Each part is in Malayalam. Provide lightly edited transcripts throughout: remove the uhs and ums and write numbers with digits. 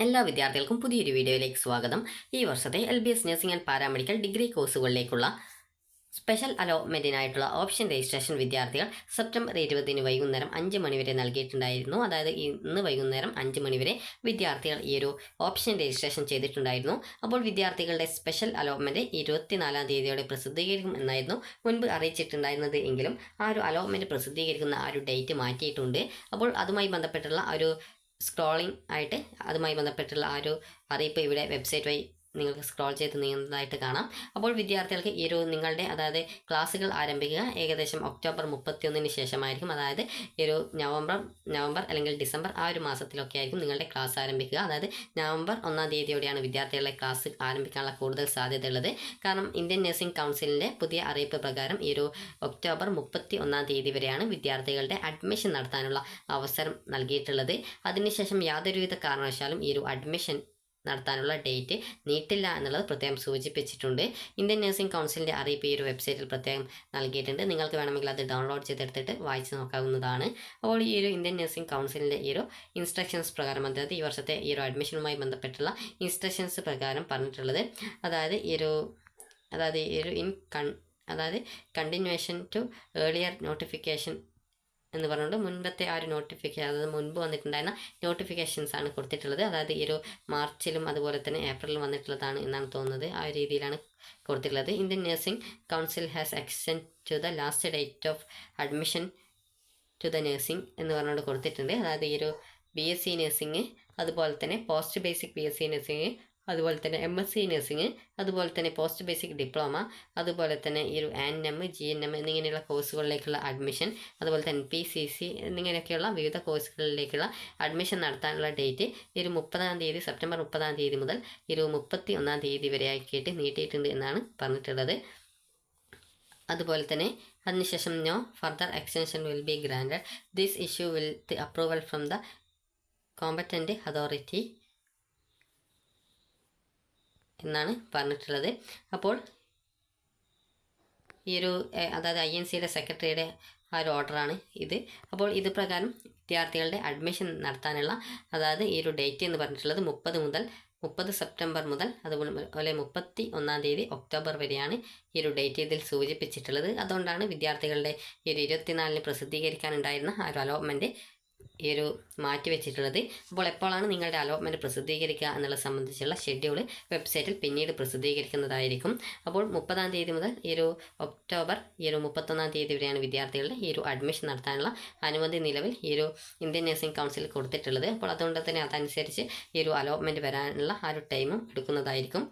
എല്ലാ വിദ്യാർത്ഥികൾക്കും പുതിയൊരു വീഡിയോയിലേക്ക് സ്വാഗതം. ഈ വർഷത്തെ LBS nursing and paramedical degree കോഴ്സുകളിലേക്കുള്ള സ്പെഷ്യൽ അലോട്ട്മെൻറ്റിനായിട്ടുള്ള ഓപ്ഷൻ രജിസ്ട്രേഷൻ വിദ്യാർത്ഥികൾ സെപ്റ്റംബർ 20 വൈകുന്നേരം 5 മണി വരെ നൽകിയിട്ടുണ്ടായിരുന്നു. അതായത് ഇന്ന് വൈകുന്നേരം 5 മണി വരെ വിദ്യാർത്ഥികൾ ഈ ഒരു ഓപ്ഷൻ രജിസ്ട്രേഷൻ ചെയ്തിട്ടുണ്ടായിരുന്നു. അപ്പോൾ വിദ്യാർത്ഥികളുടെ സ്പെഷ്യൽ അലോട്ട്മെൻറ്റ് 24-ാം തീയതിയോടെ പ്രസിദ്ധീകരിക്കും എന്നായിരുന്നു മുൻപ് അറിയിച്ചിട്ടുണ്ടായിരുന്നത്. എങ്കിലും ആ ഒരു അലോട്ട്മെൻറ്റ് പ്രസിദ്ധീകരിക്കുന്ന ആ ഒരു ഡേറ്റ് മാറ്റിയിട്ടുണ്ട്. അപ്പോൾ അതുമായി ബന്ധപ്പെട്ടുള്ള ഒരു സ്ക്രോളിംഗ് ആയിട്ട് അതുമായി ബന്ധപ്പെട്ടുള്ള ആ ഒരു അറിയിപ്പ് ഇവിടെ വെബ്സൈറ്റ് വഴി നിങ്ങൾക്ക് സ്ക്രോൾ ചെയ്ത് നീങ്ങുന്നതായിട്ട് കാണാം. അപ്പോൾ വിദ്യാർത്ഥികൾക്ക് ഈ ഒരു നിങ്ങളുടെ അതായത് ക്ലാസ്സുകൾ ആരംഭിക്കുക ഏകദേശം ഒക്ടോബർ 31 ശേഷമായിരിക്കും. അതായത് ഈ ഒരു നവംബർ അല്ലെങ്കിൽ ഡിസംബർ ആ ഒരു മാസത്തിലൊക്കെ ആയിരിക്കും നിങ്ങളുടെ ക്ലാസ് ആരംഭിക്കുക. അതായത് നവംബർ 1-ാം തീയതിയോടെയാണ് വിദ്യാർത്ഥികളുടെ ക്ലാസ് ആരംഭിക്കാനുള്ള കൂടുതൽ സാധ്യതയുള്ളത്. കാരണം ഇന്ത്യൻ നഴ്സിംഗ് കൗൺസിലിൻ്റെ പുതിയ അറിയിപ്പ് പ്രകാരം ഈ ഒരു ഒക്ടോബർ 31-ാം തീയതി വരെയാണ് വിദ്യാർത്ഥികളുടെ അഡ്മിഷൻ നടത്താനുള്ള അവസരം നൽകിയിട്ടുള്ളത്. അതിനുശേഷം യാതൊരുവിധ കാരണവശാലും ഈ ഒരു അഡ്മിഷൻ നടത്താനുള്ള ഡേറ്റ് നീട്ടില്ല എന്നുള്ളത് പ്രത്യേകം സൂചിപ്പിച്ചിട്ടുണ്ട്. ഇന്ത്യൻ നഴ്സിംഗ് കൗൺസിലിൻ്റെ അറിയിപ്പ് ഈ ഒരു വെബ്സൈറ്റിൽ പ്രത്യേകം നൽകിയിട്ടുണ്ട്. നിങ്ങൾക്ക് വേണമെങ്കിൽ അത് ഡൗൺലോഡ് ചെയ്തെടുത്തിട്ട് വായിച്ച് നോക്കാവുന്നതാണ്. അപ്പോൾ ഈ ഒരു ഇന്ത്യൻ നഴ്സിംഗ് കൗൺസിലിൻ്റെ ഈ ഒരു ഇൻസ്ട്രക്ഷൻസ് പ്രകാരം, അതായത് ഈ വർഷത്തെ ഈ ഒരു അഡ്മിഷനുമായി ബന്ധപ്പെട്ടുള്ള ഇൻസ്ട്രക്ഷൻസ് പ്രകാരം പറഞ്ഞിട്ടുള്ളത്, അതായത് ഈ ഒരു കണ്ടിന്യൂവേഷൻ ടു ഏർലിയർ നോട്ടിഫിക്കേഷൻ എന്ന് പറഞ്ഞുകൊണ്ട് മുൻപത്തെ ആ ഒരു നോട്ടിഫിക്കേഷൻ, അതായത് മുൻപ് വന്നിട്ടുണ്ടായിരുന്ന നോട്ടിഫിക്കേഷൻസ് ആണ് കൊടുത്തിട്ടുള്ളത്. അതായത് ഈ ഒരു മാർച്ചിലും അതുപോലെ തന്നെ ഏപ്രിലും വന്നിട്ടുള്ളതാണ് എന്നാണ് തോന്നുന്നത്. ആ ഒരു രീതിയിലാണ് കൊടുത്തിട്ടുള്ളത്. Indian nursing council has extend to the last date of admission to the nursing എന്ന് പറഞ്ഞുകൊണ്ട് കൊടുത്തിട്ടുണ്ട്. അതായത് ഈ ഒരു BSc നഴ്സിംഗ്, അതുപോലെ തന്നെ പോസ്റ്റ് ബേസിക് BSc നഴ്സിംഗ്, അതുപോലെ തന്നെ MSc നഴ്സിംഗ്, അതുപോലെ തന്നെ പോസ്റ്റ് ബേസിക് ഡിപ്ലോമ, അതുപോലെ തന്നെ ഈ ഒരു ANM, GNM എന്നിങ്ങനെയുള്ള കോഴ്സുകളിലേക്കുള്ള അഡ്മിഷൻ, അതുപോലെ തന്നെ NPCC എന്നിങ്ങനെയൊക്കെയുള്ള വിവിധ കോഴ്സുകളിലേക്കുള്ള അഡ്മിഷൻ നടത്താനുള്ള ഡേറ്റ് ഈ ഒരു 30-ാം തീയതി, സെപ്റ്റംബർ 30-ാം തീയതി മുതൽ ഈ ഒരു 31-ാം തീയതി വരെ ആക്കിയിട്ട് നീട്ടിയിട്ടുണ്ട് എന്നാണ് പറഞ്ഞിട്ടുള്ളത്. അതുപോലെ തന്നെ അതിനുശേഷം no further extension will be granted. This issue will the approval from the competent authority എന്നാണ് പറഞ്ഞിട്ടുള്ളത്. അപ്പോൾ ഈ ഒരു അതായത് INCയുടെ സെക്രട്ടറിയുടെ ആ ഒരു ഓർഡറാണ് ഇത്. അപ്പോൾ ഇത് പ്രകാരം വിദ്യാർത്ഥികളുടെ അഡ്മിഷൻ നടത്താനുള്ള അതായത് ഈ ഒരു ഡേറ്റ് എന്ന് പറഞ്ഞിട്ടുള്ളത് 30 സെപ്റ്റംബർ മുതൽ അതുപോലെ 31-ാം തീയതി ഒക്ടോബർ വരെയാണ് ഈ ഒരു ഡേറ്റ് ഇതിൽ സൂചിപ്പിച്ചിട്ടുള്ളത്. അതുകൊണ്ടാണ് വിദ്യാർത്ഥികളുടെ ഈ ഒരു 24-ന് പ്രസിദ്ധീകരിക്കാനുണ്ടായിരുന്ന ആ ഒരു അലോട്ട്മെൻറ്റ് ഈ ഒരു മാറ്റി വെച്ചിട്ടുള്ളത്. അപ്പോൾ എപ്പോഴാണ് നിങ്ങളുടെ അലോട്ട്മെൻറ്റ് പ്രസിദ്ധീകരിക്കുക എന്നുള്ളത് സംബന്ധിച്ചുള്ള ഷെഡ്യൂൾ വെബ്സൈറ്റിൽ പിന്നീട് പ്രസിദ്ധീകരിക്കുന്നതായിരിക്കും. അപ്പോൾ 30-ാം തീയതി മുതൽ ഈ ഒരു ഒക്ടോബർ ഈ ഒരു 31-ാം തീയതി വരെയാണ് വിദ്യാർത്ഥികളുടെ ഈ ഒരു അഡ്മിഷൻ നടത്താനുള്ള അനുമതി നിലവിൽ ഈ ഒരു ഇന്ത്യൻ നഴ്സിംഗ് കൗൺസിൽ കൊടുത്തിട്ടുള്ളത്. അപ്പോൾ അതുകൊണ്ട് തന്നെ അതനുസരിച്ച് ഈ ഒരു അലോട്ട്മെൻറ്റ് വരാനുള്ള ആ ഒരു ടൈമും എടുക്കുന്നതായിരിക്കും.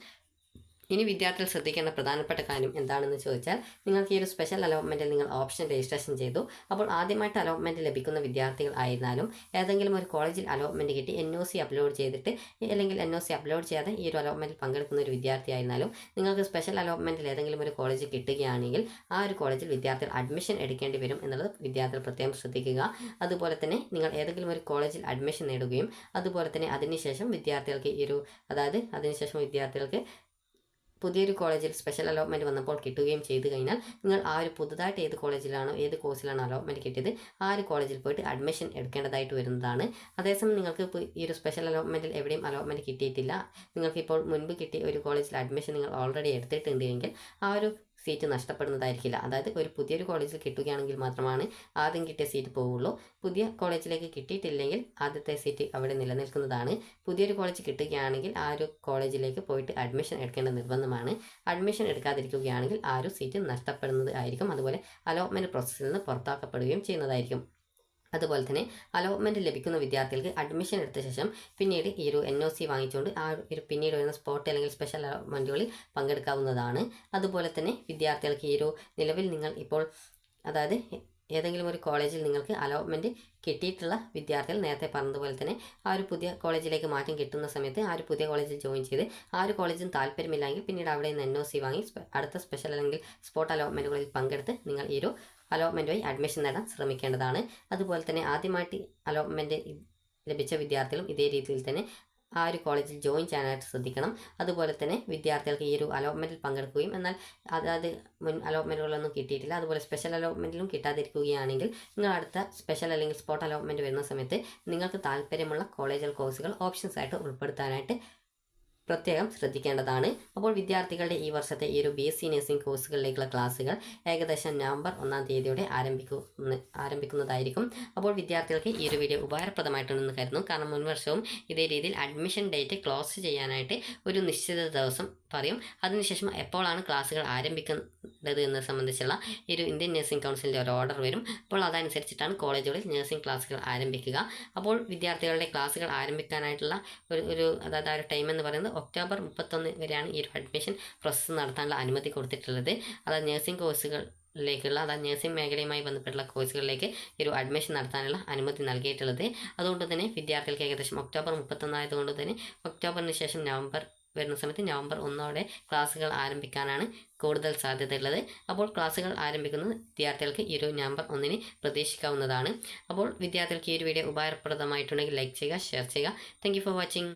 ഇനി വിദ്യാർത്ഥികൾ ശ്രദ്ധിക്കേണ്ട പ്രധാനപ്പെട്ട കാര്യം എന്താണെന്ന് ചോദിച്ചാൽ, നിങ്ങൾക്ക് ഈ ഒരു സ്പെഷ്യൽ അലോട്ട്മെൻറ്റിൽ നിങ്ങൾ ഓപ്ഷൻ രജിസ്ട്രേഷൻ ചെയ്തു. അപ്പോൾ ആദ്യമായിട്ട് അലോട്ട്മെൻറ്റ് ലഭിക്കുന്ന വിദ്യാർത്ഥികൾ ആയിരുന്നാലും ഏതെങ്കിലും ഒരു കോളേജിൽ അലോട്ട്മെൻറ്റ് കിട്ടി NOC അപ്ലോഡ് ചെയ്തിട്ട് അല്ലെങ്കിൽ NOC അപ്ലോഡ് ചെയ്യാതെ ഈ ഒരു അലോട്ട്മെൻറ്റിൽ പങ്കെടുക്കുന്ന ഒരു വിദ്യാർത്ഥി ആയിരുന്നാലും നിങ്ങൾക്ക് സ്പെഷ്യൽ അലോട്ട്മെൻറ്റിൽ ഏതെങ്കിലും ഒരു കോളേജ് കിട്ടുകയാണെങ്കിൽ ആ ഒരു കോളേജിൽ വിദ്യാർത്ഥികൾ അഡ്മിഷൻ എടുക്കേണ്ടി വരും എന്നുള്ളത് വിദ്യാർത്ഥികൾ പ്രത്യേകം ശ്രദ്ധിക്കുക. അതുപോലെ തന്നെ നിങ്ങൾ ഏതെങ്കിലും ഒരു കോളേജിൽ അഡ്മിഷൻ നേടുകയും അതുപോലെ തന്നെ അതിനുശേഷം വിദ്യാർത്ഥികൾക്ക് പുതിയൊരു കോളേജിൽ സ്പെഷ്യൽ അലോട്ട്മെൻറ്റ് വന്നപ്പോൾ കിട്ടുകയും ചെയ്തു കഴിഞ്ഞാൽ നിങ്ങൾ ആ ഒരു പുതുതായിട്ട് ഏത് കോഴ്സിലാണോ അലോട്ട്മെൻറ്റ് കിട്ടിയത് ആ ഒരു കോളേജിൽ പോയിട്ട് അഡ്മിഷൻ എടുക്കേണ്ടതായിട്ട് വരുന്നതാണ്. അതേസമയം നിങ്ങൾക്ക് ഈ ഒരു സ്പെഷ്യൽ അലോട്ട്മെൻറ്റിൽ എവിടെയും അലോട്ട്മെൻറ്റ് കിട്ടിയിട്ടില്ല, നിങ്ങൾക്കിപ്പോൾ മുൻപ് കിട്ടിയ ഒരു കോളേജിൽ അഡ്മിഷൻ നിങ്ങൾ ഓൾറെഡി എടുത്തിട്ടുണ്ട് എങ്കിൽ ആ ഒരു സീറ്റ് നഷ്ടപ്പെടുന്നതായിരിക്കില്ല. അതായത് ഒരു പുതിയൊരു കോളേജിൽ കിട്ടുകയാണെങ്കിൽ മാത്രമാണ് ആദ്യം കിട്ടിയ സീറ്റ് പോവുള്ളൂ. പുതിയ കോളേജിലേക്ക് കിട്ടിയിട്ടില്ലെങ്കിൽ ആദ്യത്തെ സീറ്റ് അവിടെ നിലനിൽക്കുന്നതാണ്. പുതിയൊരു കോളേജ് കിട്ടുകയാണെങ്കിൽ ആ ഒരു കോളേജിലേക്ക് പോയിട്ട് അഡ്മിഷൻ എടുക്കേണ്ട നിർബന്ധമാണ്. അഡ്മിഷൻ എടുക്കാതിരിക്കുകയാണെങ്കിൽ ആ ഒരു സീറ്റ് നഷ്ടപ്പെടുന്നതായിരിക്കും. അതുപോലെ അലോട്ട്മെൻറ്റ് പ്രോസസ്സിൽ നിന്ന് പുറത്താക്കപ്പെടുകയും ചെയ്യുന്നതായിരിക്കും. അതുപോലെ തന്നെ അലോട്ട്മെൻറ്റ് ലഭിക്കുന്ന വിദ്യാർത്ഥികൾക്ക് അഡ്മിഷൻ എടുത്ത ശേഷം പിന്നീട് ഈ ഒരു NOC വാങ്ങിച്ചുകൊണ്ട് ആ ഒരു പിന്നീട് വരുന്ന സ്പോട്ട് അല്ലെങ്കിൽ സ്പെഷ്യൽ അലോട്ട്മെൻറ്റുകളിൽ പങ്കെടുക്കാവുന്നതാണ്. അതുപോലെ തന്നെ വിദ്യാർത്ഥികൾക്ക് ഈ ഒരു നിലവിൽ നിങ്ങൾ ഇപ്പോൾ അതായത് ഏതെങ്കിലും ഒരു കോളേജിൽ നിങ്ങൾക്ക് അലോട്ട്മെൻറ്റ് കിട്ടിയിട്ടുള്ള വിദ്യാർത്ഥികൾ നേരത്തെ പറഞ്ഞതുപോലെ തന്നെ ആ ഒരു പുതിയ കോളേജിലേക്ക് മാറ്റം കിട്ടുന്ന സമയത്ത് ആ ഒരു പുതിയ കോളേജിൽ ജോയിൻ ചെയ്ത് ആ ഒരു കോളേജിന് താല്പര്യമില്ലെങ്കിൽ പിന്നീട് അവിടെ നിന്ന് NOC വാങ്ങി അടുത്ത സ്പെഷ്യൽ അല്ലെങ്കിൽ സ്പോട്ട് അലോട്ട്മെൻറ്റുകളിൽ പങ്കെടുത്ത് നിങ്ങൾ ഈ ഒരു അലോട്ട്മെൻറ്റ് വഴി അഡ്മിഷൻ നേടാൻ ശ്രമിക്കേണ്ടതാണ്. അതുപോലെ തന്നെ ആദ്യമായിട്ട് അലോട്ട്മെൻറ്റ് ലഭിച്ച വിദ്യാർത്ഥികളും ഇതേ രീതിയിൽ തന്നെ ആ ഒരു കോളേജിൽ ജോയിൻ ചെയ്യാനായിട്ട് ശ്രദ്ധിക്കണം. അതുപോലെ തന്നെ വിദ്യാർത്ഥികൾക്ക് ഈ ഒരു അലോട്ട്മെൻറ്റിൽ പങ്കെടുക്കുകയും എന്നാൽ അതായത് മുൻ അലോട്ട്മെൻറ്റുകളൊന്നും കിട്ടിയിട്ടില്ല, അതുപോലെ സ്പെഷ്യൽ അലോട്ട്മെൻറ്റിലും കിട്ടാതിരിക്കുകയാണെങ്കിൽ നിങ്ങൾ അടുത്ത സ്പെഷ്യൽ അല്ലെങ്കിൽ സ്പോട്ട് അലോട്ട്മെൻറ്റ് വരുന്ന സമയത്ത് നിങ്ങൾക്ക് താല്പര്യമുള്ള കോളേജുകൾ കോഴ്സുകൾ ഓപ്ഷൻസ് ആയിട്ട് ഉൾപ്പെടുത്താനായിട്ട് പ്രത്യേകം ശ്രദ്ധിക്കേണ്ടതാണ്. അപ്പോൾ വിദ്യാർത്ഥികളുടെ ഈ വർഷത്തെ ഈ ഒരു BSc നഴ്സിംഗ് കോഴ്സുകളിലേക്കുള്ള ക്ലാസ്സുകൾ ഏകദേശം നവംബർ 1-ാം തീയതിയോടെ ആരംഭിക്കുന്നതായിരിക്കും. അപ്പോൾ വിദ്യാർത്ഥികൾക്ക് ഈ ഒരു വീഡിയോ ഉപകാരപ്രദമായിട്ടുണ്ടെന്ന് കരുതുന്നു. കാരണം മുൻ വർഷവും ഇതേ രീതിയിൽ അഡ്മിഷൻ ഡേറ്റ് ക്ലോസ് ചെയ്യാനായിട്ട് ഒരു നിശ്ചിത ദിവസം പറയും. അതിനുശേഷം എപ്പോഴാണ് ക്ലാസ്സുകൾ ആരംഭിക്കേണ്ടത് എന്നത് സംബന്ധിച്ചുള്ള ഈ ഒരു ഇന്ത്യൻ നഴ്സിംഗ് കൗൺസിലിൻ്റെ ഒരു ഓർഡർ വരും. അപ്പോൾ അതനുസരിച്ചിട്ടാണ് കോളേജുകളിൽ നഴ്സിംഗ് ക്ലാസ്സുകൾ ആരംഭിക്കുക. അപ്പോൾ വിദ്യാർത്ഥികളുടെ ക്ലാസ്സുകൾ ആരംഭിക്കാനായിട്ടുള്ള അതായത് ആ ഒരു ടൈം എന്ന് പറയുന്നത് ഒക്ടോബർ 31 വരെയാണ് ഈ ഒരു അഡ്മിഷൻ പ്രോസസ്സ് നടത്താനുള്ള അനുമതി കൊടുത്തിട്ടുള്ളത്. അതായത് നഴ്സിംഗ് കോഴ്സുകളിലേക്കുള്ള അതായത് നഴ്സിംഗ് മേഖലയുമായി ബന്ധപ്പെട്ടുള്ള കോഴ്സുകളിലേക്ക് ഈ ഒരു അഡ്മിഷൻ നടത്താനുള്ള അനുമതി നൽകിയിട്ടുള്ളത്. അതുകൊണ്ട് തന്നെ വിദ്യാർത്ഥികൾക്ക് ഏകദേശം ഒക്ടോബർ 31 ആയതുകൊണ്ട് തന്നെ ഒക്ടോബറിന് ശേഷം നവംബർ വരുന്ന സമയത്ത് നവംബർ 1-ഓടെ ക്ലാസ്സുകൾ ആരംഭിക്കാനാണ് കൂടുതൽ സാധ്യതയുള്ളത്. അപ്പോൾ ക്ലാസ്സുകൾ ആരംഭിക്കുന്നത് വിദ്യാർത്ഥികൾക്ക് ഈ ഒരു നവംബർ 1-ന് പ്രതീക്ഷിക്കാവുന്നതാണ്. അപ്പോൾ വിദ്യാർത്ഥികൾക്ക് ഈ ഒരു വീഡിയോ ഉപകാരപ്രദമായിട്ടുണ്ടെങ്കിൽ ലൈക്ക് ചെയ്യുക, ഷെയർ ചെയ്യുക. Thank you for watching.